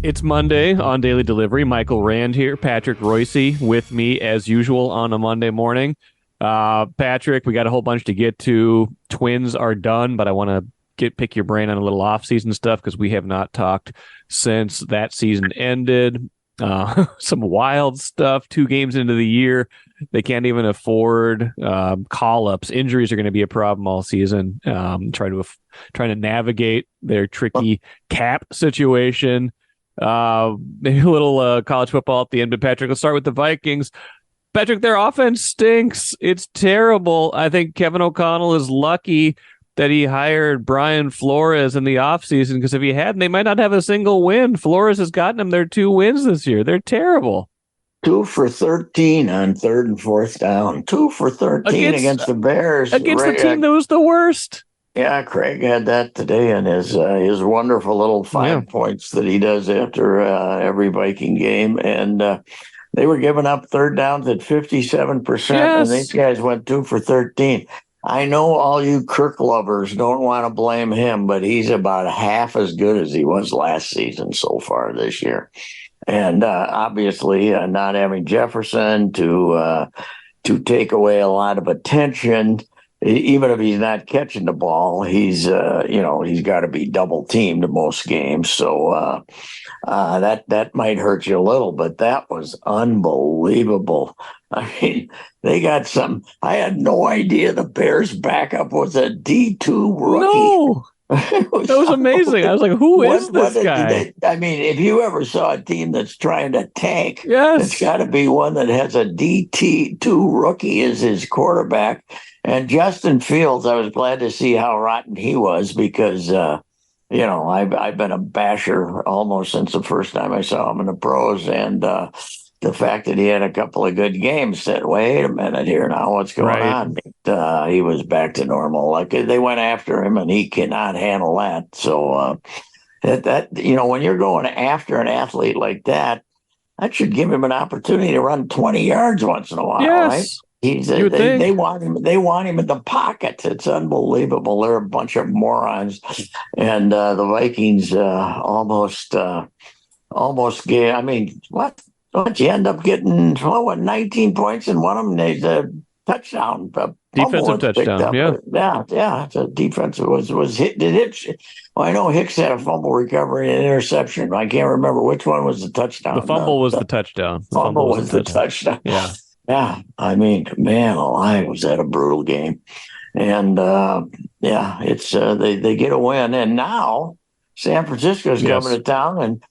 It's Monday on Daily Delivery. Michael Rand here. Patrick Reusse with me as usual on a Monday morning. Patrick, we got a whole bunch to get to. Twins are done, but I want to pick your brain on a little off-season stuff because we have not talked since that season ended. Some wild stuff. 2 games into the year, they can't even afford call-ups. Injuries are going to be a problem all season. Trying to navigate their tricky cap situation. Maybe a little college football at the end, but Patrick, let's start with the Vikings. Patrick, their offense stinks. It's terrible. I think Kevin O'Connell is lucky that he hired Brian Flores in the offseason, because if he hadn't, they might not have a single win. Flores has gotten them their 2 wins this year. They're terrible. 2 for 13 on 3rd and 4th down. 2 for 13 against the Bears. Against the team that was the worst. Yeah, Craig had that today in his wonderful little 5 points that he does after every Viking game. And they were giving up 3rd downs at 57%, and these guys went 2 for 13. I know all you Kirk lovers don't want to blame him, but he's about half as good as he was last season so far this year. And obviously not having Jefferson to take away a lot of attention. Even if he's not catching the ball, he's got to be double teamed in most games. So that might hurt you a little, but that was unbelievable. I mean, they got some. I had no idea the Bears' backup was a D2 rookie. No. That was amazing. I was like, who is this guy? I mean, if you ever saw a team that's trying to tank, yes, it's got to be one that has a DT2 rookie as his quarterback. And Justin Fields, I was glad to see how rotten he was, because, I've been a basher almost since the first time I saw him in the pros. And the fact that he had a couple of good games said, wait a minute here now, what's going on? But, he was back to normal. Like, they went after him, and he cannot handle that. So when you're going after an athlete like that should give him an opportunity to run 20 yards once in a while, right? They want him. They want him in the pocket. It's unbelievable. They're a bunch of morons, and the Vikings almost gave. I mean, what? Don't you end up getting 19 points in one of them? There's a touchdown, defensive touchdown. Yeah. It's a defensive was hit. Well, I know Hicks had a fumble recovery and an interception. I can't remember which one was the touchdown. The fumble was the touchdown. The fumble was the touchdown. Yeah. Yeah, I mean, man alive, was that a brutal game. And, it's they get a win. And now San Francisco's coming to town, and,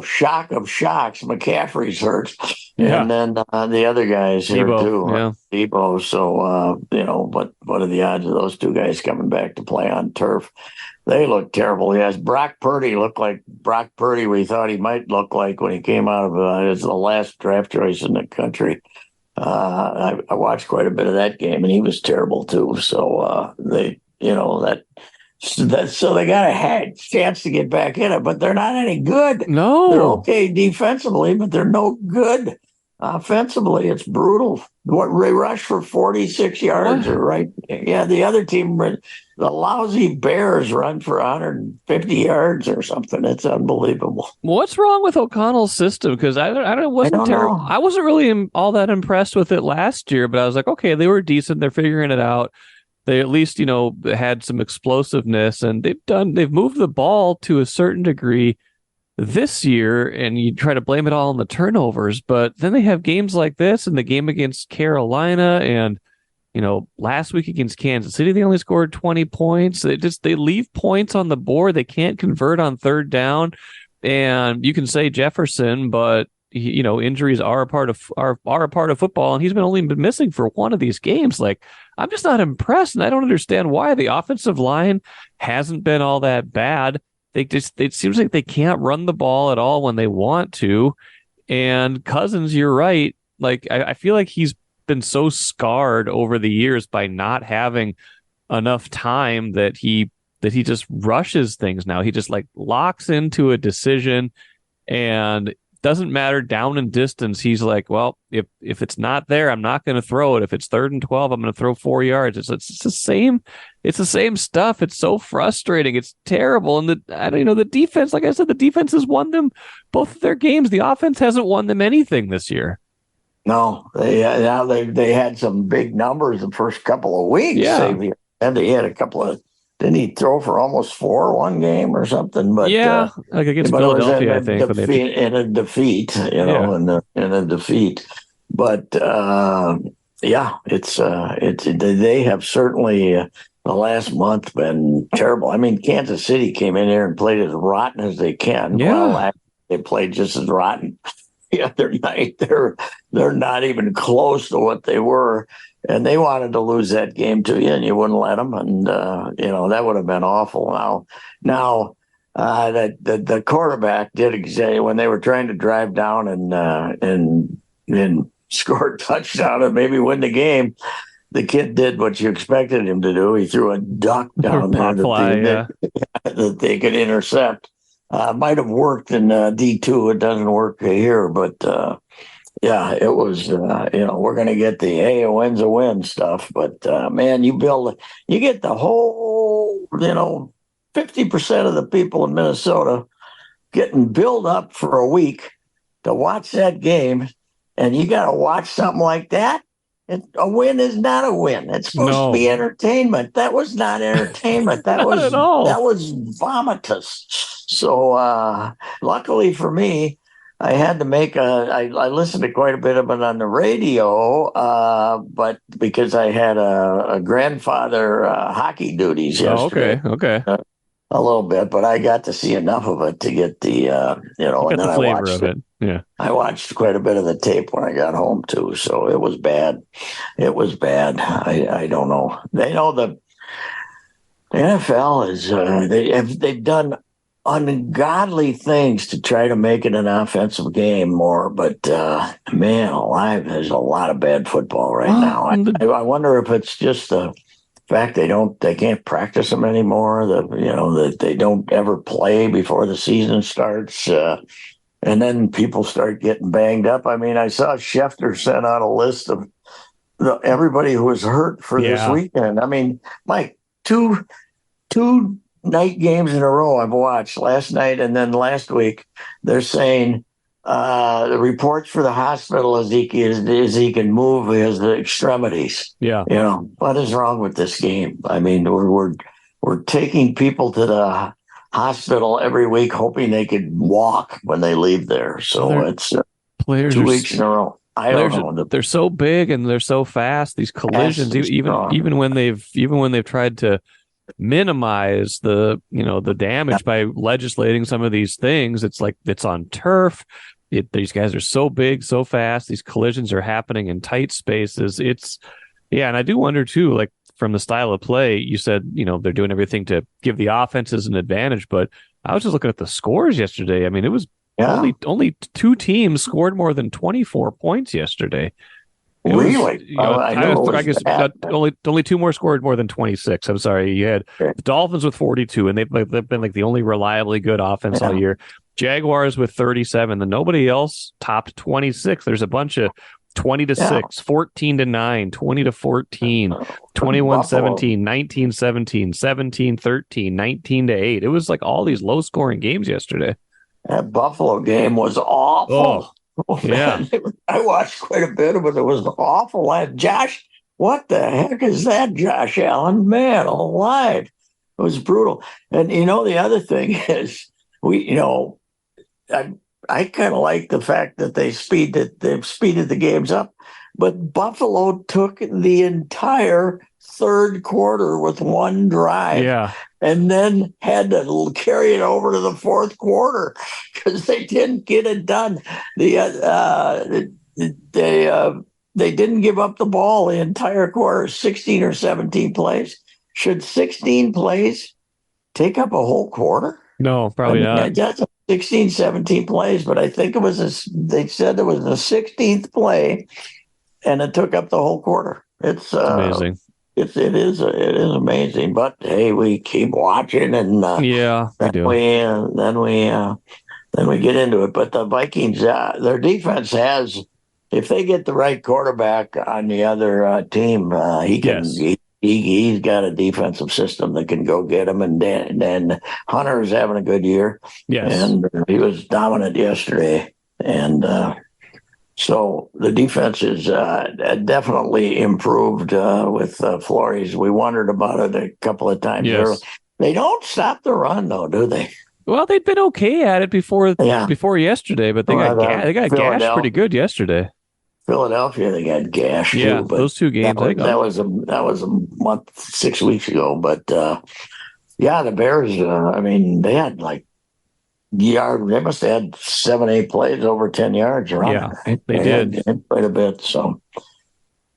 shock of shocks, McCaffrey's hurt. Yeah. And then the other guys here, too. Yeah. Debo. So, but what are the odds of those 2 guys coming back to play on turf? They look terrible. Yes, Brock Purdy looked like Brock Purdy we thought he might look like when he came out of as the last draft choice in the country. I watched quite a bit of that game, and he was terrible too. So so they got a chance to get back in it, but they're not any good. No, they're okay defensively, but they're no good offensively. It's brutal. What, they rushed for 46 yards, right? Yeah, the other team, the lousy Bears, run for 150 yards or something. It's unbelievable. What's wrong with O'Connell's system? Because I wasn't terrible. I wasn't really all that impressed with it last year, but I was like, okay, they were decent. They're figuring it out. They at least, had some explosiveness, and they've moved the ball to a certain degree this year, and you try to blame it all on the turnovers, but then they have games like this, and the game against Carolina, and last week against Kansas City, they only scored 20 points. They leave points on the board. They can't convert on 3rd down, and you can say Jefferson, but injuries are a part of football, and he's only been missing for one of these games. Like, I'm just not impressed, and I don't understand why. The offensive line hasn't been all that bad. It seems like they can't run the ball at all when they want to. And Cousins, you're right. Like, I feel like he's been so scarred over the years by not having enough time that he just rushes things now. He just locks into a decision, and doesn't matter down and distance. He's like, well, if it's not there, I'm not going to throw it. If it's 3rd and 12, I'm going to throw 4 yards. It's the same. It's the same stuff. It's so frustrating. It's terrible. And the defense, like I said, the defense has won them both of their games. The offense hasn't won them anything this year. No, they had some big numbers the first couple of weeks. Yeah. They had a couple of. Didn't he throw for almost 4 one game or something? But yeah, like against Philadelphia, I think. In a defeat, in a defeat. But they have certainly the last month been terrible. I mean, Kansas City came in here and played as rotten as they can. Yeah. Well, they played just as rotten the other night. They're not even close to what they were. And they wanted to lose that game to you, and you wouldn't let them. And, that would have been awful. Now, the quarterback did exactly when they were trying to drive down and score a touchdown and maybe win the game. The kid did what you expected him to do. He threw a duck down there that they could intercept. Might have worked in D2. It doesn't work here, but it was, we're going to get the, hey, a win's a win stuff. But, man, you get the whole, 50% of the people in Minnesota getting built up for a week to watch that game. And you got to watch something like that. A win is not a win. It's supposed to be entertainment. That was not entertainment. That was at all. That was vomitous. So, luckily for me, I had to I listened to quite a bit of it on the radio, but because I had a grandfather hockey duties yesterday. Oh, okay. A little bit, but I got to see enough of it to get the, and then the flavor of it. Yeah. I watched quite a bit of the tape when I got home too. So it was bad. It was bad. I don't know. They know the NFL is, they've done ungodly things to try to make it an offensive game more, but man alive, there's a lot of bad football right now. I wonder if it's just the fact they can't practice them anymore, that they don't ever play before the season starts, and then people start getting banged up. I mean, I saw Schefter sent out a list of everybody who was hurt for this weekend. I mean, Mike, two night games in a row I've watched, last night and then last week. They're saying the reports for the hospital is he can move his extremities. Yeah. What is wrong with this game? I mean, we're taking people to the hospital every week hoping they could walk when they leave there. So it's players 2 weeks in a row. I don't know. They're so big and they're so fast. These collisions, even when they've tried to minimize the damage by legislating some of these things, it's like it's on turf. These guys are so big, so fast. These collisions are happening in tight spaces. And I do wonder too, like from the style of play, you said, they're doing everything to give the offenses an advantage, but I was just looking at the scores yesterday. I mean, it was only 2 teams scored more than 24 points yesterday. Really? I guess only 2 more scored more than 26. I'm sorry. You had the Dolphins with 42, and they've been like the only reliably good offense all year. Jaguars with 37, and nobody else topped 26. There's a bunch of 20-6, 14-9, 20-14, 21-17, 19-17, 17-13, 19-8. It was like all these low scoring games yesterday. That Buffalo game was awful. Oh, yeah. I watched quite a bit of it. It was awful. Josh, what the heck is that, Josh Allen? Man alive. It was brutal. And, the other thing is, I kind of like the fact that they've speeded the games up, but Buffalo took the entire third quarter with one drive, and then had to carry it over to the fourth quarter because they didn't get it done. They didn't give up the ball the entire quarter, 16 or 17 plays. Should 16 plays take up a whole quarter? No, probably not. That's 16, 17 plays, but I think they said it was the 16th play, and it took up the whole quarter. It's amazing. It is amazing, but hey, we keep watching, and we do. Then then we get into it. But the Vikings, their defense has, if they get the right quarterback on the other team, he can. Yes. He's got a defensive system that can go get him, and then Hunter's having a good year, Yes. and he was dominant yesterday, and so the defense is definitely improved with Flores. We wondered about it a couple of times early. Yes. They don't stop the run, though, do they? Well, they'd been okay at it before yesterday, but they got gashed pretty good yesterday. Philadelphia, they got gashed Yeah, too. But those two games. that was a month, 6 weeks ago. But the Bears. I mean, they had like yard. They must have had 7-8 plays over 10 yards around. Yeah, Right? they did had quite a bit. So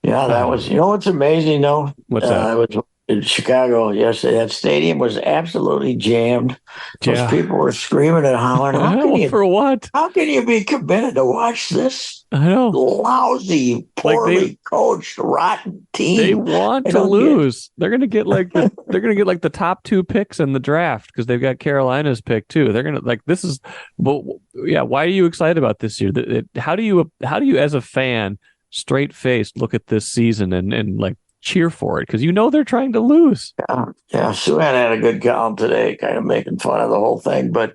that was. You know what's amazing though? What's that? I was in Chicago yesterday. That stadium was absolutely jammed. Those people were screaming and hollering. For what? How can you be committed to watch this? I know. Lousy, poorly coached, rotten team. They want to lose. They're gonna get the top 2 picks in the draft because they've got Carolina's pick too. They're gonna this is. But yeah, why are you excited about this year? How do you as a fan, straight faced, look at this season and cheer for it because they're trying to lose. Yeah. Suhan had a good column today, kind of making fun of the whole thing, but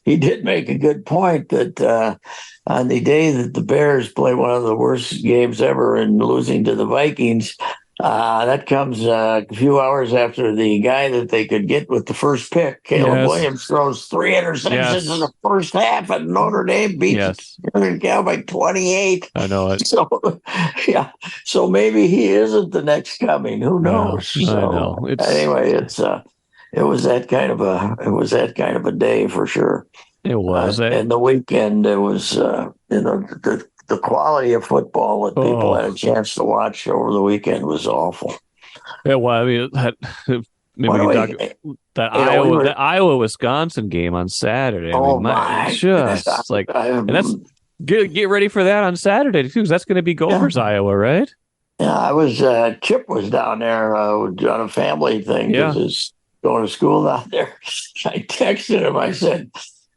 he did make a good point that on the day that the Bears play one of the worst games ever in losing to the Vikings, that comes a few hours after the guy that they could get with the first pick, Caleb Williams, throws 3 interceptions in the first half, and Notre Dame beats Northern Cal by 28. I know it. So maybe he isn't the next coming. Who knows? I know. Anyway, it was that kind of a day for sure. It was. And the weekend, it was the quality of football that people had a chance to watch over the weekend was awful. Yeah, well, I mean, that Iowa-Wisconsin game on Saturday. And that's get ready for that on Saturday too, because that's going to be Gophers, Iowa, right? Yeah, I was. Chip was down there on a family thing because he's going to school down there. I texted him. I said,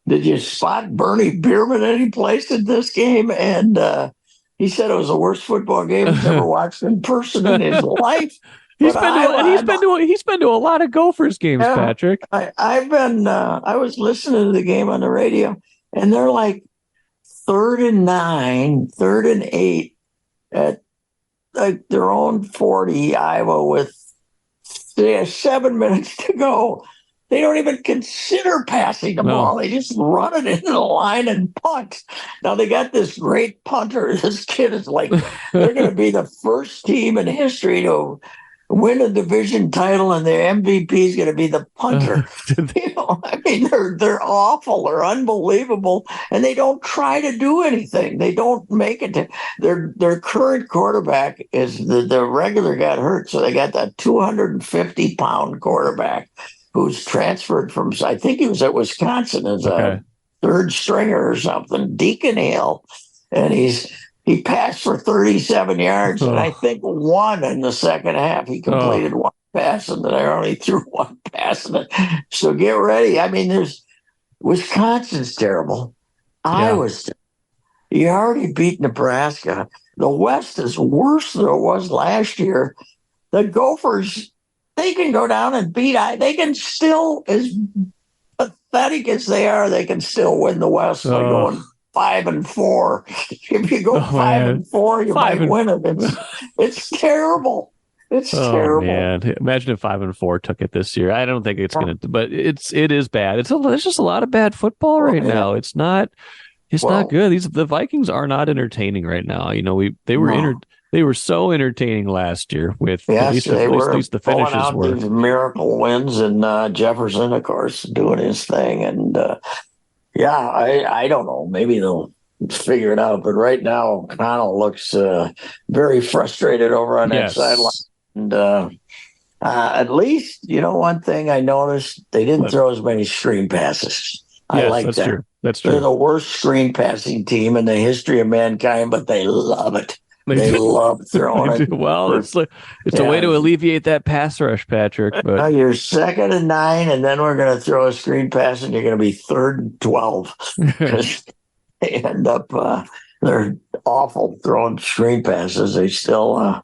"Did you spot Bernie Bierman any place in this game?" And he said it was the worst football game he's ever watched in person in his life. He's been to a lot of Gophers games, Patrick. I was listening to the game on the radio, and they're like 3rd and 9, 3rd and 8 at their own 40, Iowa, with 7 minutes to go. They don't even consider passing the ball. They just run it into the line and punt. Now they got this great punter. This kid is they're going to be the first team in history to win a division title, and their MVP is going to be the punter. I mean, they're awful. They're unbelievable, and they don't try to do anything. They don't make it. Their current quarterback is the regular got hurt, so they got that 250-pound quarterback who's transferred from, I think he was at Wisconsin as a third stringer or something, Deacon Hill, and he passed for 37 yards, and I think 1 in the second half. He completed 1 pass, and then I only threw 1 pass in it. So get ready. I mean, Wisconsin's terrible. Iowa's terrible. You already beat Nebraska. The West is worse than it was last year. The Gophers, they can go down and beat. They can still, as pathetic as they are, they can still win the West by going 5-4. If you go 5-4, you might win it. It's terrible. It's terrible. Man, imagine if 5-4 took it this year. I don't think it's going to, but it is bad. There's just a lot of bad football right now. It's not good. The Vikings are not entertaining right now. They were so entertaining last year with at least the finishes were. These miracle wins, and Jefferson, of course, doing his thing. And I don't know. Maybe they'll figure it out. But right now, Connell looks very frustrated over on that sideline. And at least, one thing I noticed, they didn't throw as many screen passes. I like that. True. That's true. They're the worst screen passing team in the history of mankind, but they love it. They love throwing it. Well, it's a way to alleviate that pass rush, Patrick. But you're 2nd and 9, and then we're going to throw a screen pass, and you're going to be 3rd and 12 because they end up they're awful throwing screen passes. They still,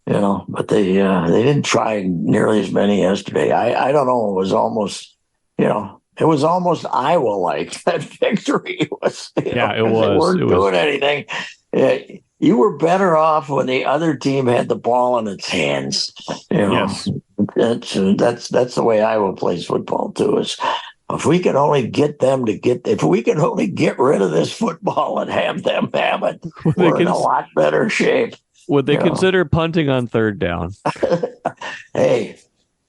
but they didn't try nearly as many yesterday. I don't know. It was almost, it was almost Iowa-like. That victory was. It was. They weren't doing anything. You were better off when the other team had the ball in its hands. Yes. That's the way Iowa plays football too. Is if we can only get them if we can only get rid of this football and have them have it, we're in a lot better shape. Would they consider punting on 3rd down? Hey,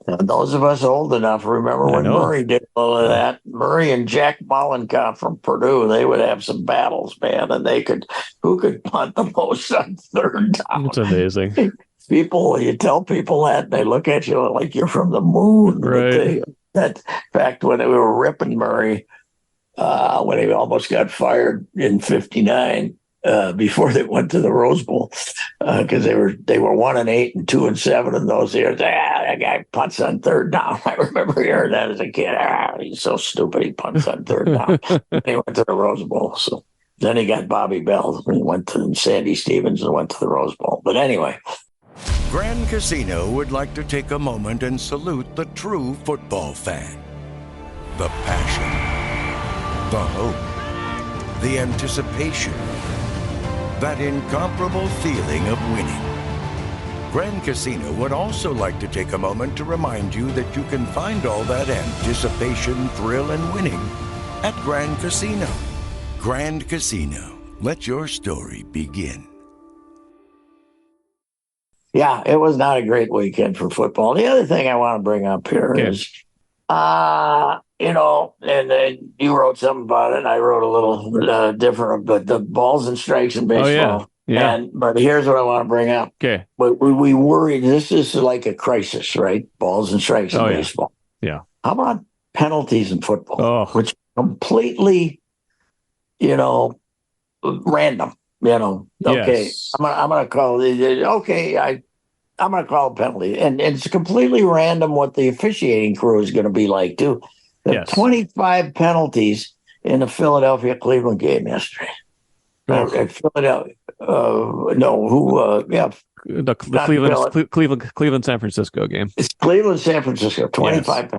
those of us old enough remember when Murray did all of that. Murray and Jack Mollenkopf from Purdue, they would have some battles, man, and who could punt the most on 3rd down? It's amazing. You tell people that, they look at you like you're from the moon. Right. In fact, when they were ripping Murray, when he almost got fired in '59, before they went to the Rose Bowl, because they were 1-8 and 2-7 in those years. That guy punts on 3rd down. I remember hearing that as a kid. He's so stupid. He punts on 3rd down. He went to the Rose Bowl. So then he got Bobby Bell. He went to Sandy Stevens and went to the Rose Bowl. But anyway. Grand Casino would like to take a moment and salute the true football fan. The passion, the hope, the anticipation, that incomparable feeling of winning. Grand Casino would also like to take a moment to remind you that you can find all that anticipation, thrill, and winning at Grand Casino. Grand Casino, let your story begin. Yeah, it was not a great weekend for football. The other thing I want to bring up here is, and you wrote something about it. I wrote a little different, but the balls and strikes in baseball. But here's what I want to bring up. Okay. We worry this is like a crisis, right? Balls and strikes in baseball. Yeah. How about penalties in football, which completely, random. Okay, yes. I'm gonna call it. Okay, I'm gonna call it penalty, and it's completely random what the officiating crew is going to be like too. The 25 penalties in the Philadelphia-Cleveland game yesterday. Philadelphia, the Cleveland San Francisco game. It's Cleveland San Francisco. 25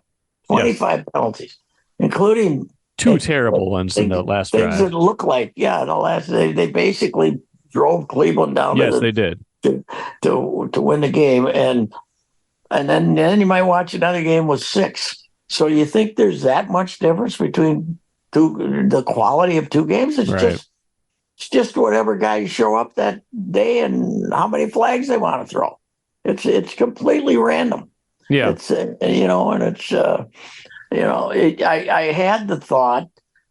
penalties, including 2 terrible ones in the last drive. Things that look like, they basically drove Cleveland down. Yes, they did to win the game, and then you might watch another game with 6. So you think there's that much difference between the quality of 2 games? It's just whatever guys show up that day and how many flags they want to throw. It's completely random. Yeah, it's and it's. I had the thought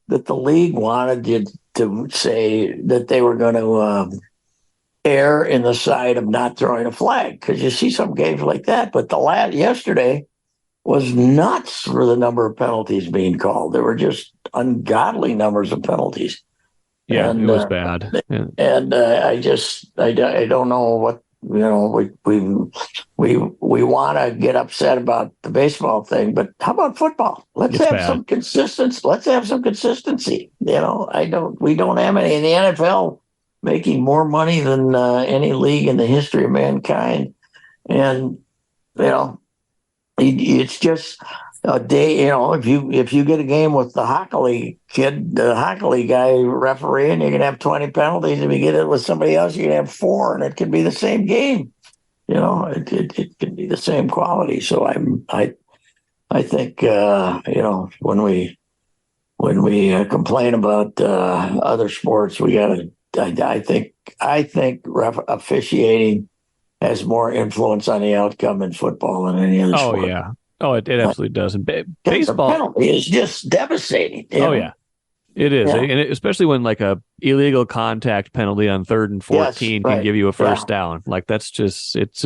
that the league wanted to say that they were going to err in the side of not throwing a flag, because you see some games like that. But yesterday was nuts for the number of penalties being called. There were just ungodly numbers of penalties. Yeah, it was bad. Yeah. And I don't know what. We want to get upset about the baseball thing, but how about football? Let's have some consistency. Let's have some consistency. We don't have any in the NFL making more money than any league in the history of mankind, and it's just a day. If you get a game with the hockey guy refereeing, you're gonna have 20 penalties. If you get it with somebody else, you're gonna have 4, and it could be the same game. It could be the same quality. So I think when we complain about other sports, we gotta. I think officiating has more influence on the outcome in football than any other sport. Oh yeah. Oh, it absolutely does. And baseball penalty is just devastating. Yeah, it is, and especially when like a illegal contact penalty on 3rd and 14 can give you a first down. Like that's just it's.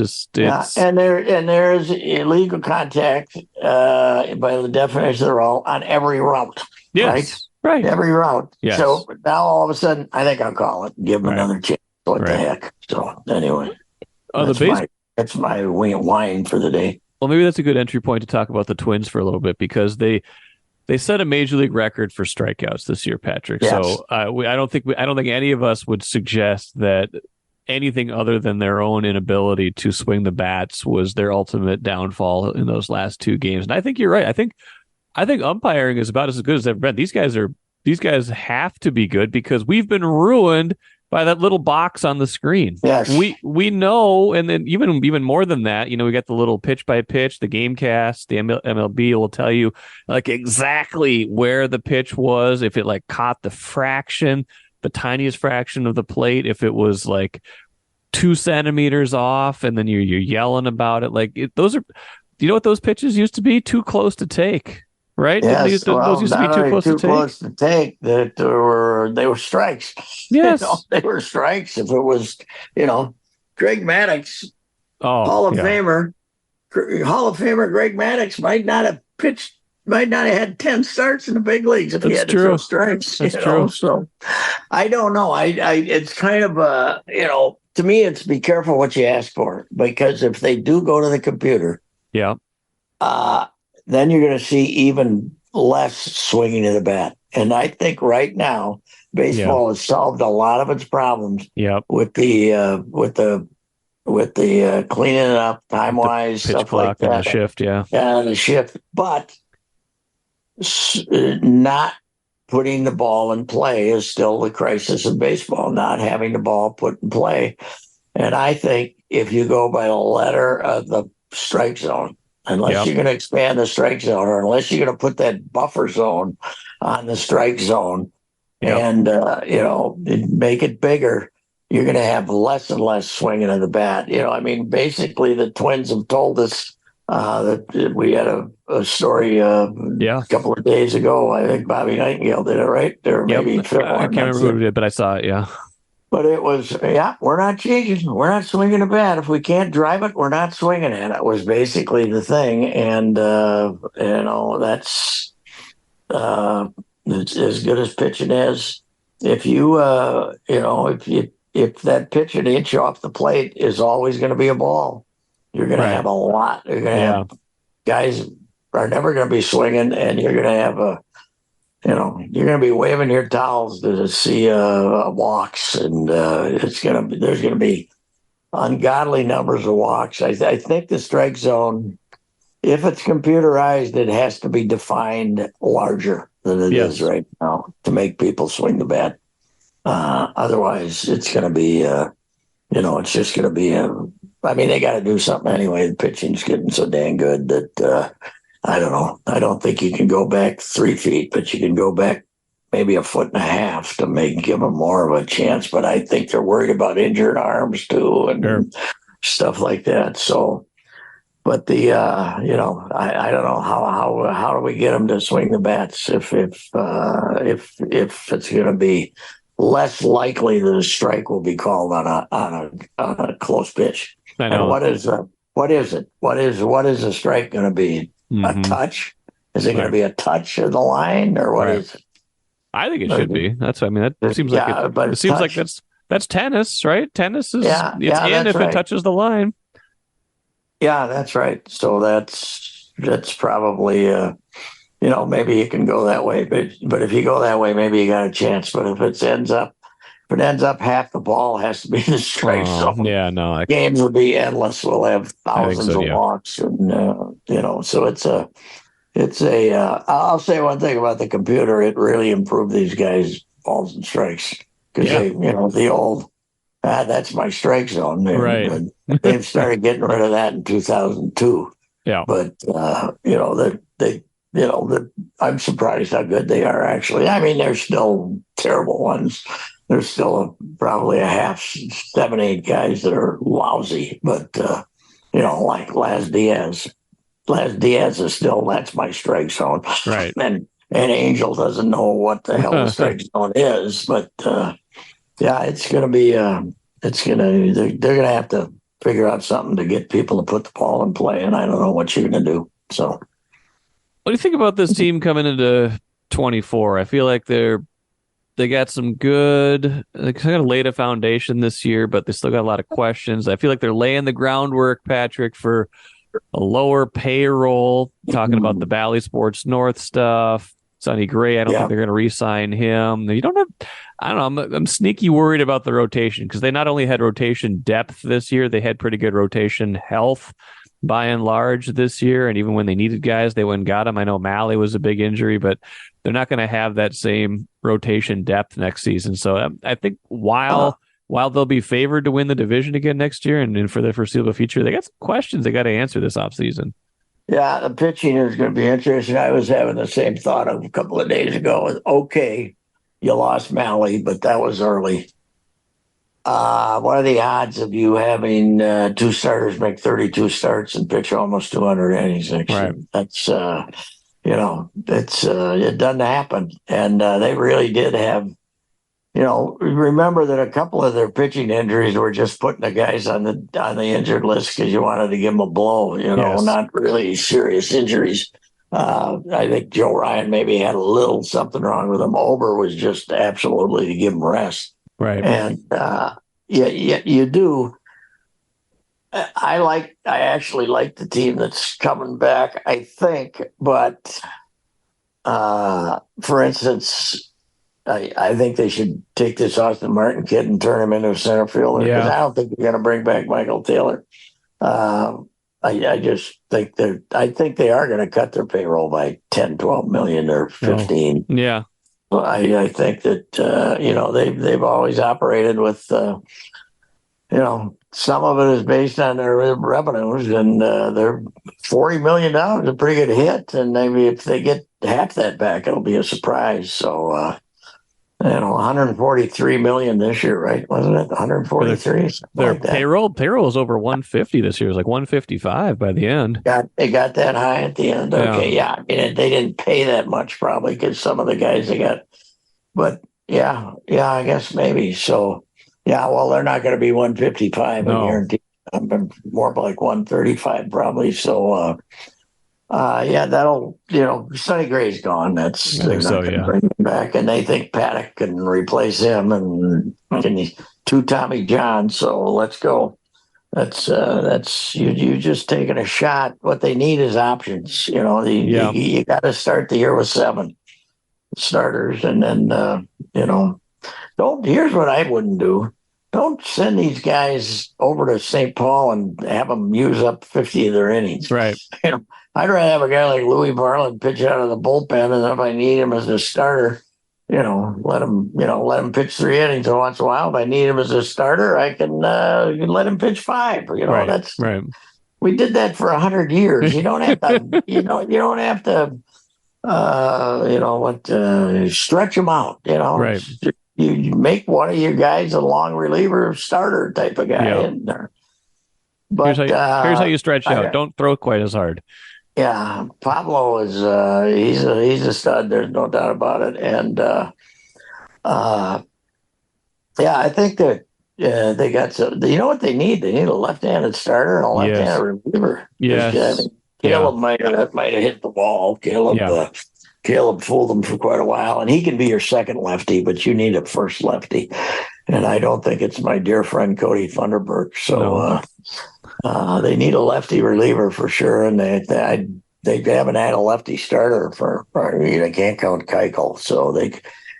And there's illegal contact by the definition of the rule on every route. Yes, right. Every route. Yes. So now all of a sudden, I think I'll call it and give them another chance. What the heck? So anyway, that's my whine for the day. Well, maybe that's a good entry point to talk about the Twins for a little bit, because they set a major league record for strikeouts this year, Patrick. Yes. So I don't think any of us would suggest that anything other than their own inability to swing the bats was their ultimate downfall in those last two games. And I think you're right. I think umpiring is about as good as ever been. These guys have to be good, because we've been ruined by that little box on the screen. Yes. We know, and then even more than that, we got the little pitch by pitch, the game cast, the MLB will tell you like exactly where the pitch was, if it like caught the tiniest fraction of the plate, if it was like 2 centimeters off, and then you're yelling about it. Like those are, you know what those pitches used to be? Too close to take. Right? Yes, those used to be too close to take. That they were strikes. Yes, they were strikes. If it was, Greg Maddux, Hall of Famer Greg Maddux might not have had 10 starts in the big leagues if he had to throw strikes. That's true. So I don't know. It's kind of to me, it's be careful what you ask for, because if they do go to the computer, then you're going to see even less swinging of the bat. And I think right now, baseball has solved a lot of its problems with the cleaning it up time wise, stuff like that. And the shift, and the shift, but not putting the ball in play is still the crisis of baseball. Not having the ball put in play, and I think if you go by the letter of the strike zone, unless you're going to expand the strike zone, or unless you're going to put that buffer zone on the strike zone and, make it bigger, you're going to have less and less swinging of the bat. Basically the Twins have told us that we had a story a couple of days ago. I think Bobby Nightingale did it, right? Or maybe Phil. I can't remember who did, but I saw it, But it was, we're not changing. We're not swinging the bat. If we can't drive it, we're not swinging it. It was basically the thing. And, that's it's as good as pitching is. If you, if that pitch an inch off the plate is always going to be a ball, you're going to have a lot. You're going to have guys are never going to be swinging, and you're going to have you're going to be waving your towels to see walks, and there's going to be ungodly numbers of walks. I think the strike zone, if it's computerized, it has to be defined larger than it is right now to make people swing the bat. Otherwise, it's going to be, it's just going to be. They got to do something anyway. The pitching's getting so dang good that. I don't know. I don't think you can go back 3 feet, but you can go back maybe 1.5 feet to give them more of a chance. But I think they're worried about injured arms too and stuff like that. So, but I don't know how do we get them to swing the bats if it's going to be less likely that a strike will be called on a close pitch. I know. And what is it? What is a strike going to be? A touch? Is it going to be a touch of the line, or what is it? I think it should be. That seems like it seems like that's tennis, right? Tennis is if it touches the line. Yeah, that's right. So that's probably maybe you can go that way, but if you go that way, maybe you got a chance. But if it ends up half the ball has to be in the strike zone. Games would be endless. We'll have thousands of walks, and so it's a. I'll say one thing about the computer: it really improved these guys' balls and strikes, because the old that's my strike zone. Right. They've started getting rid of that in 2002. Yeah, but I'm surprised how good they are. Actually, there's still terrible ones. There's still probably 7, 8 guys that are lousy, but like Laz Diaz. Laz Diaz is still, that's my strike zone. Right. And Angel doesn't know what the hell the strike zone is, but it's going to be, they're going to have to figure out something to get people to put the ball in play, and I don't know what you're going to do. So, what do you think about this team coming into 24? I feel like they're They got some good. They kind of laid a foundation this year, but they still got a lot of questions. I feel like they're laying the groundwork, Patrick, for a lower payroll. Talking about the Bally Sports North stuff. Sonny Gray, I don't think they're going to re-sign him. You don't have. I don't know. I'm sneaky worried about the rotation because they not only had rotation depth this year, they had pretty good rotation health by and large this year. And even when they needed guys, they went and got them. I know Malley was a big injury, but they're not going to have that same rotation depth next season. So I think while they'll be favored to win the division again next year and for the foreseeable future, they got some questions they got to answer this offseason. Yeah, the pitching is going to be interesting. I was having the same thought a couple of days ago. Okay, you lost Malley, but that was early. What are the odds of you having two starters make 32 starts and pitch almost 200 innings next year? That's, it doesn't happen. And they really did have, remember that a couple of their pitching injuries were just putting the guys on the injured list because you wanted to give them a blow, not really serious injuries. I think Joe Ryan maybe had a little something wrong with him. Ober was just absolutely to give him rest. Right. And you do. I actually like the team that's coming back, I think. But for instance, I think they should take this Austin Martin kid and turn him into a center fielder because I don't think they're going to bring back Michael Taylor. I just think they are going to cut their payroll by 10, 12 million or 15. Oh, yeah. I think that they've always operated with some of it is based on their revenues, and they're $40 million a pretty good hit, and maybe if they get half that back, it'll be a surprise. So 143 million this year, right? Wasn't it 143? Their payroll is over 150 this year. It was like 155 by the end. They got that high at the end. Okay, yeah. I mean, they didn't pay that much probably because some of the guys they got, but yeah, I guess maybe. So yeah, well, they're not going to be 155. I guarantee. More like 135 probably. So. That'll, Sonny Gray's gone. They're not going to bring him back, and they think Paddock can replace him, and two Tommy John. So let's go. That's you just taking a shot. What they need is options. You got to start the year with 7 starters, and then don't. Here's what I wouldn't do. Don't send these guys over to St. Paul and have them use up 50 of their innings. Right. I'd rather have a guy like Louis Barland pitch out of the bullpen, and if I need him as a starter, let him pitch 3 innings once in a while. If I need him as a starter, I can let him pitch 5. That's right. We did that for 100 years. You don't have to. You don't have to. Stretch them out. Right. You make one of your guys a long reliever starter type of guy in there. But here's how you stretch out. Don't throw quite as hard. Yeah, Pablo is he's a stud. There's no doubt about it. And I think that they got some. You know what they need? They need a left-handed starter and a left-handed reliever. Yes. Caleb might have hit the wall. Caleb fooled them for quite a while, and he can be your second lefty, but you need a first lefty. And I don't think it's my dear friend Cody Thunderberg. So they need a lefty reliever for sure, and they haven't had a lefty starter for they can't count Keuchel. So they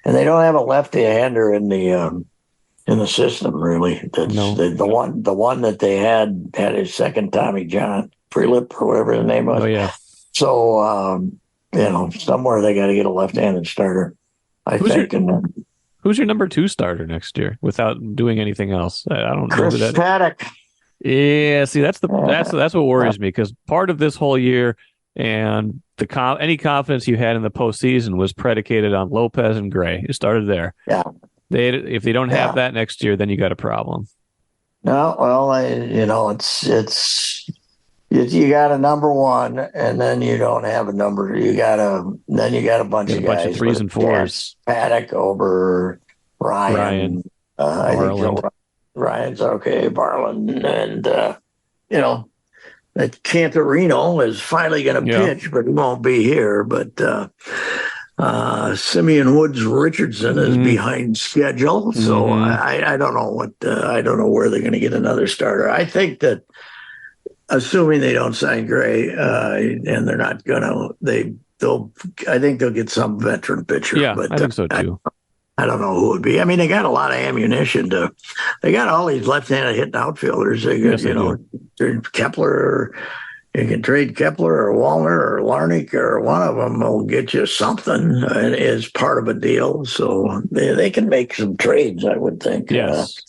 don't have a left-hander in the system really. That's the one that they had his second Tommy John Prelip or whatever his name was. Oh yeah. So somewhere they got to get a left-handed starter. I think. Who's your number 2 starter next year without doing anything else? I don't know Chris Paddock. Yeah, see, that's what worries me, because part of this whole year and any confidence you had in the postseason was predicated on Lopez and Gray. It started there. Yeah. If they don't have that next year, then you got a problem. No, well, it's you got a number 1, and then you don't have a number. You got a bunch of guys, 3s and 4s. Paddock, Ober, Ryan. I think Joe Ryan's okay. Barland, and that Cantorino is finally going to pitch, but he won't be here. But Simeon Woods Richardson is behind schedule, so I don't know I don't know where they're going to get another starter. I think that, assuming they don't sign Gray, and they're not going to, I think they'll get some veteran pitcher. Yeah, but I think so too. I don't know who it would be. I mean, they got a lot of ammunition they got all these left-handed hitting outfielders. They got, Kepler. You can trade Kepler or Wallner or Larnick, or one of them will get you something as part of a deal. So they can make some trades, I would think. Yes.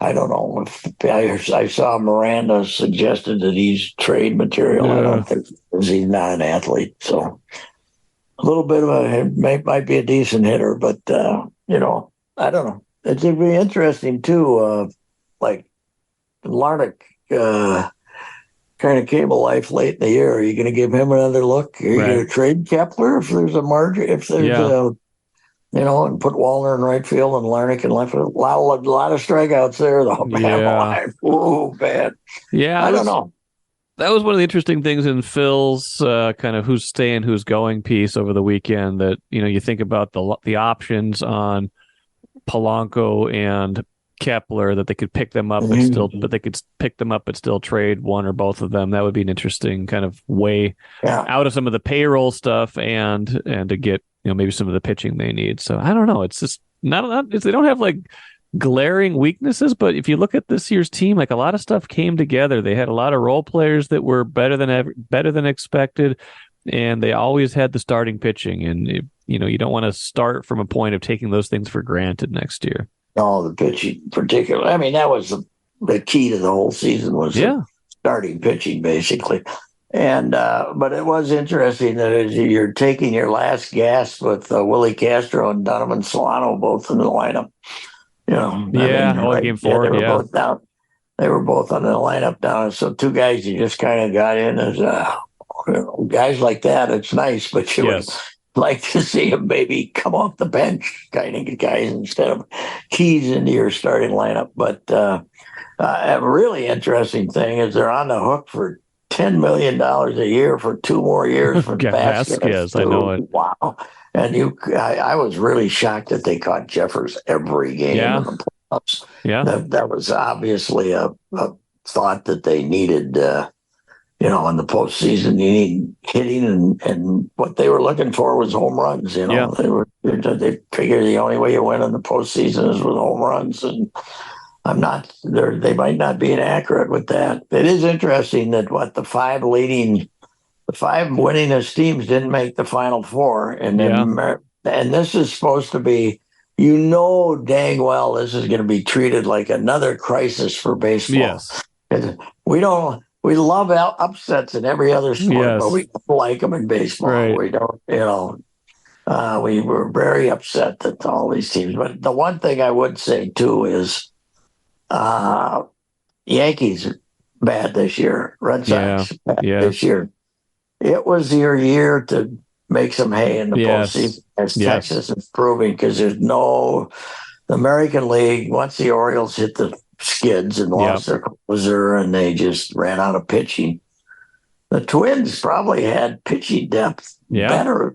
I don't know. I saw Miranda suggested that he's trade material. Yeah. I don't think he's not an athlete. So a little bit of might be a decent hitter, but, I don't know. It'd be interesting, too. Like Larnick kind of came alive late in the year. Are you going to give him another look? Are you going to trade Kepler if there's a margin? If there's and put Wallner in right field and Larnick in left field. A lot of strikeouts there, though. Man, oh, bad. Yeah, I don't know. That was one of the interesting things in Phil's kind of who's staying, who's going piece over the weekend. That you think about the options on Polanco and Kepler, that they could pick them up but they could pick them up but still trade one or both of them. That would be an interesting kind of way out of some of the payroll stuff and to get maybe some of the pitching they need. So I don't know. It's just not they don't have like glaring weaknesses, but if you look at this year's team, like a lot of stuff came together. They had a lot of role players that were better than expected, and they always had the starting pitching. And you don't want to start from a point of taking those things for granted next year. No, the pitching particularly. I mean, that was the key to the whole season was starting pitching, basically. And but it was interesting that as you're taking your last gasp with Willie Castro and Donovan Solano both in the lineup. Game 4. They were both down. They were both on the lineup down. So two guys you just kind of got in as guys like that. It's nice, but you would like to see them maybe come off the bench kind of guys instead of keys into your starting lineup. But a really interesting thing is they're on the hook for $10 million a year for 2 more years for Vasquez. I know it. Wow. And I was really shocked that they caught Jeffers every game in the playoffs. Yeah. That was obviously a thought that they needed, in the postseason. You need hitting, and what they were looking for was home runs. They figured the only way you win in the postseason is with home runs, and they might not be inaccurate with that. It is interesting that the five winningest teams didn't make the Final Four, and this is supposed to be, dang well, this is going to be treated like another crisis for baseball. Yes, we love upsets in every other sport, but we don't like them in baseball. Right. We don't, we were very upset that all these teams. But the one thing I would say too is, Yankees bad this year, Red Sox bad this year. It was your year to make some hay in the postseason, as Texas is proving, because there's the American League, once the Orioles hit the skids and lost their closer and they just ran out of pitching, the Twins probably had pitching depth better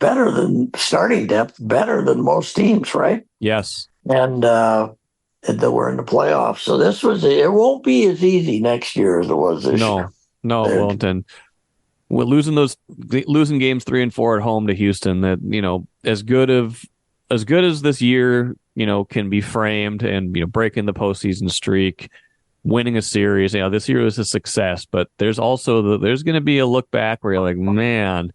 than starting depth, better than most teams, right? Yes. And they were in the playoffs. So it won't be as easy next year as it was this year. No, it won't. And we're losing games 3 and 4 at home to Houston. That as good as this year can be framed, and breaking the postseason streak, winning a series. This year was a success, but there's also there's going to be a look back where you're like, man,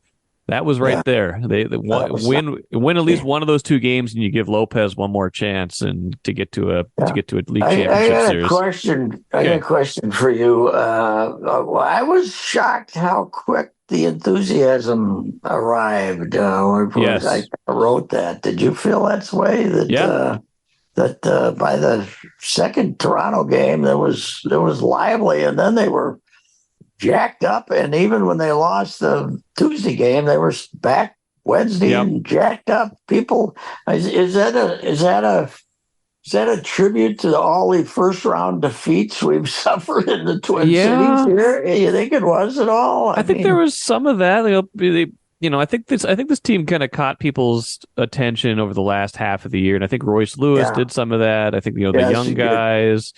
that was right there. They win at least one of those 2 games, and you give Lopez one more chance and to get to a league championship series. I got a question for you. I was shocked how quick the enthusiasm arrived. I wrote that. Did you feel that way? That by the second Toronto game, there was lively, and then they were jacked up, and even when they lost the Tuesday game, they were back Wednesday and jacked up. People, is that a tribute to all the first round defeats we've suffered in the Twin Cities here? You think it was at all? I think there was some of that. I think this team kind of caught people's attention over the last half of the year, and I think Royce Lewis did some of that. I think the young guys,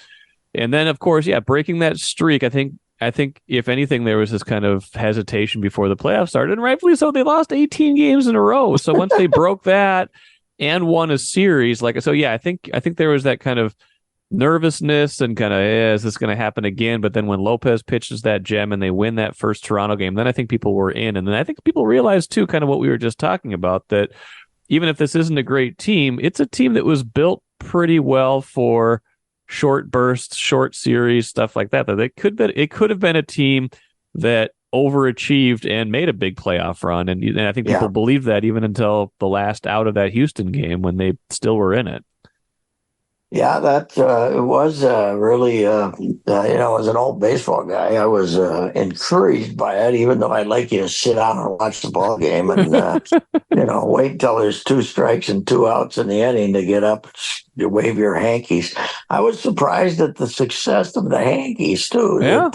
and then of course, breaking that streak. I think if anything, there was this kind of hesitation before the playoffs started, and rightfully so. They lost 18 games in a row, so once they broke that and won a series, I think there was that kind of nervousness and kind of, is this going to happen again? But then when Lopez pitches that gem and they win that first Toronto game, then I think people were in. And then I think people realized too, kind of what we were just talking about, that even if this isn't a great team, it's a team that was built pretty well for short bursts, short series, stuff like that. That it could have been a team that overachieved and made a big playoff run. And I think people believed that even until the last out of that Houston game when they still were in it. Yeah, that it was really, as an old baseball guy, I was encouraged by it, even though I'd like you to sit down and watch the ball game and, wait until there's 2 strikes and 2 outs in the inning to get up and wave your hankies. I was surprised at the success of the hankies, too. Yeah.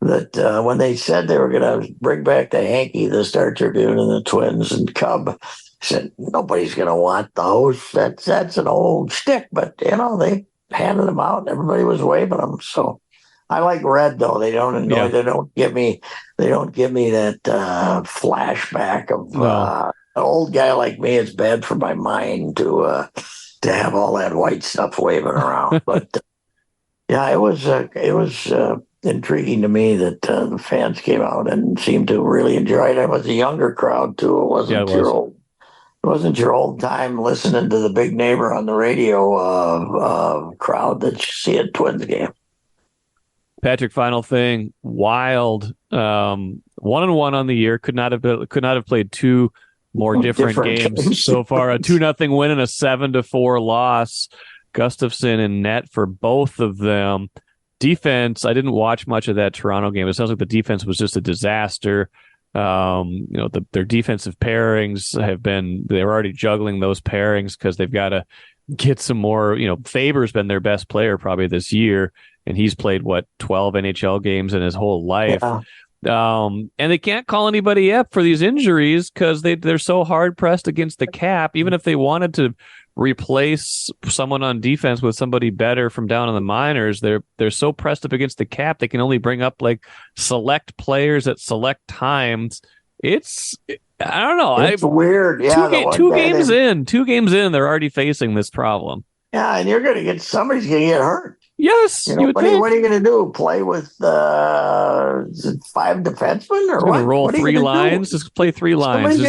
That when they said they were going to bring back the hanky, the Star Tribune and the Twins and Cub, said nobody's going to want those. That's an old shtick, but they handed them out and everybody was waving them. So I like red though. They don't annoy. They don't give me that flashback of an old guy like me. It's bad for my mind to have all that white stuff waving around. But it was intriguing to me that the fans came out and seemed to really enjoy it. It was a younger crowd too. It wasn't It wasn't your old time listening to the big neighbor on the radio crowd that you see at Twins game. Patrick, final thing, Wild, 1-1 on the year. Could not have played 2 more different games so far. A 2-0 win and a 7-4 loss. Gustafson and net for both of them. Defense, I didn't watch much of that Toronto game. It sounds like the defense was just a disaster. Their defensive pairings they're already juggling those pairings because they've got to get some more. Faber's been their best player probably this year, and he's played 12 NHL games in his whole life. And they can't call anybody up for these injuries because they're so hard pressed against the cap. Even if they wanted to replace someone on defense with somebody better from down in the minors, they're so pressed up against the cap they can only bring up select players at select times. I don't know. It's weird. Yeah, 2 games in, they're already facing this problem. Yeah, and somebody's going to get hurt. Yes. What are you going to do? Play with 5 defensemen or what? Roll 3 lines. Just play 3 lines.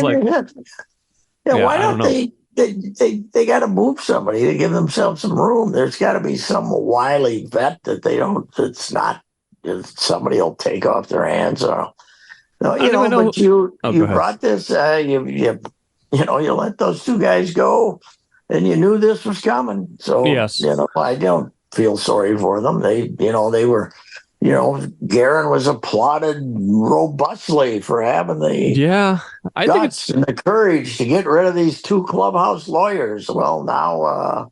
Why don't they? They got to move somebody to give themselves some room. There's got to be some wily vet that they don't. It's not. Somebody will take off their hands. Or but you brought this. You let those 2 guys go, and you knew this was coming. So yes, I don't feel sorry for them. They were. Guerin was applauded robustly for having the guts and the courage to get rid of these 2 clubhouse lawyers. Well, now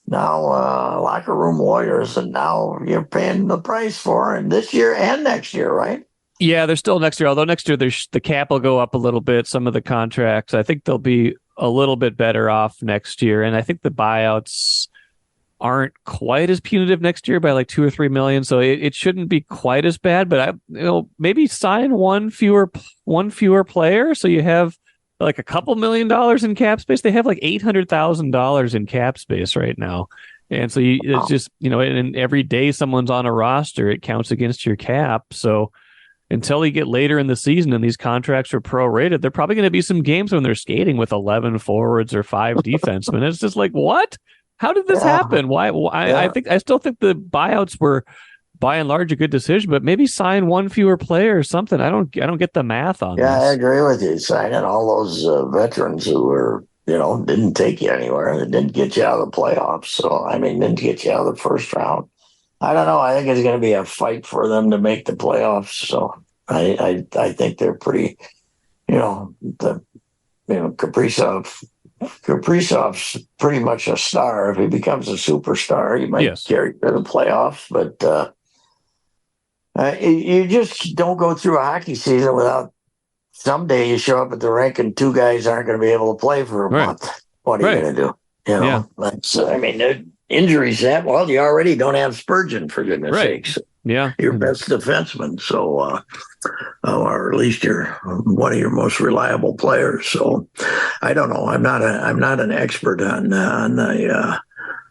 locker room lawyers, and now you're paying the price for it this year and next year, right? Yeah, they're still next year. Although next year the cap will go up a little bit. Some of the contracts, I think they'll be a little bit better off next year, and I think the buyouts aren't quite as punitive next year by $2 or $3 million, so it shouldn't be quite as bad. But maybe sign one fewer player, so you have a couple $1 million in cap space. They have $800,000 in cap space right now, and so it's just and every day someone's on a roster, it counts against your cap. So until you get later in the season and these contracts are prorated, there are probably going to be some games when they're skating with 11 forwards or 5 defensemen. It's just what? How did this happen? Why? I still think the buyouts were, by and large, a good decision, but maybe sign 1 fewer player or something. I don't get the math on this. Yeah, I agree with you. Signing all those veterans who were, didn't take you anywhere. They didn't get you out of the playoffs. So, didn't get you out of the first round. I don't know. I think it's going to be a fight for them to make the playoffs. So I think they're pretty, Kaprizov's pretty much a star. If he becomes a superstar, he might carry to the playoffs. But you just don't go through a hockey season without someday you show up at the rink and two guys aren't going to be able to play for a month. What are you going to do? That's, I mean, injuries happen. Well, you already don't have Spurgeon, for goodness sakes. Yeah. Your best defenseman. So, or at least you're one of your most reliable players. So I don't know. I'm not an expert on the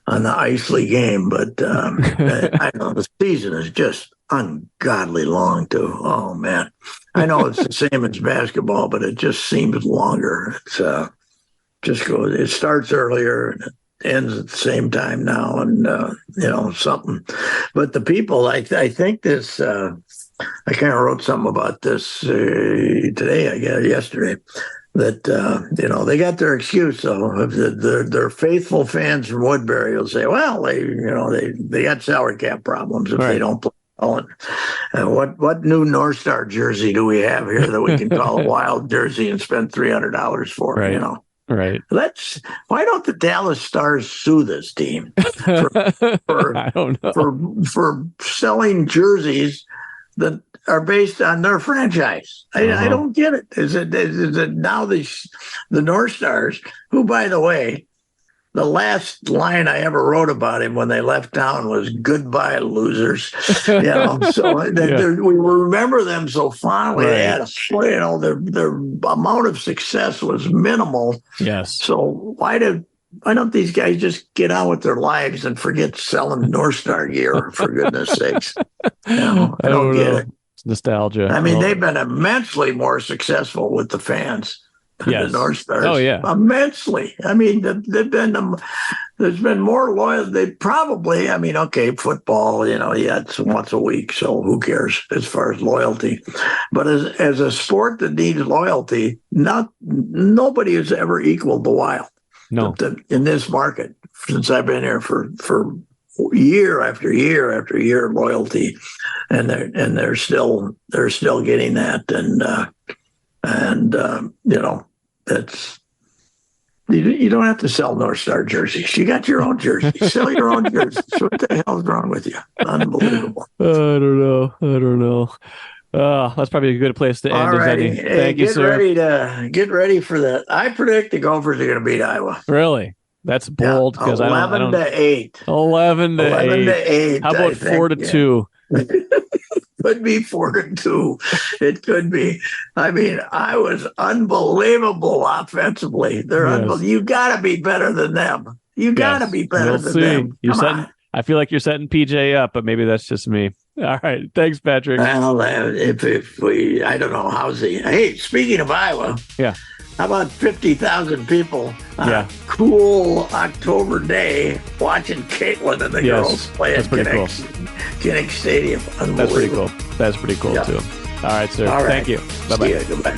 Isley game, but I know the season is just ungodly long too. Oh man. I know it's the same as basketball, but it just seems longer. It's it starts earlier and it ends at the same time now, and something. But the people, I think this. I kind of wrote something about this today, I guess yesterday. That they got their excuse though. Their faithful fans from Woodbury will say, "Well, they got salary cap problems if they don't play." And what new North Star jersey do we have here that we can call a wild jersey and spend $300 for? Right. Right. Why don't the Dallas Stars sue this team I don't know. for selling jerseys that are based on their franchise? I don't get it. Is it now the North Stars, who, by the way, the last line I ever wrote about him when they left town was "Goodbye, losers." So we remember them so fondly. Right. Their amount of success was minimal. Yes. So why don't these guys just get on with their lives and forget selling North Star gear, for goodness sakes? I don't get it. It's nostalgia. I mean, they've been immensely more successful with the fans. The North Stars. Oh, yeah. Immensely. I mean, there's been more loyal. They probably, football, it's once a week, so who cares as far as loyalty? But as a sport that needs loyalty, nobody has ever equaled the Wild. No. In this market, since I've been here for year after year after year of loyalty, and they're still getting that, that's, you don't have to sell North Star jerseys. You got your own jersey. Sell your own jerseys. What the hell's wrong with you? Unbelievable. I don't know. That's probably a good place to end. All righty. Thank you, sir. Get ready for that. I predict the Gophers are going to beat Iowa. Really? That's bold, because 11 to 8. 11 to 8. How about 4-2? Could be 4-2. It could be. I mean, I was unbelievable offensively. You got to be better than them. You got to be better than them. I feel like you're setting PJ up, but maybe that's just me. All right. Thanks, Patrick. Well, if we, I don't know. How's he? Hey, speaking of Iowa. Yeah. How about 50,000 people on a cool October day watching Caitlin and the girls play at Kinnick Stadium? That's pretty cool. That's pretty cool, too. All right, sir. Thank you. Bye-bye. Goodbye.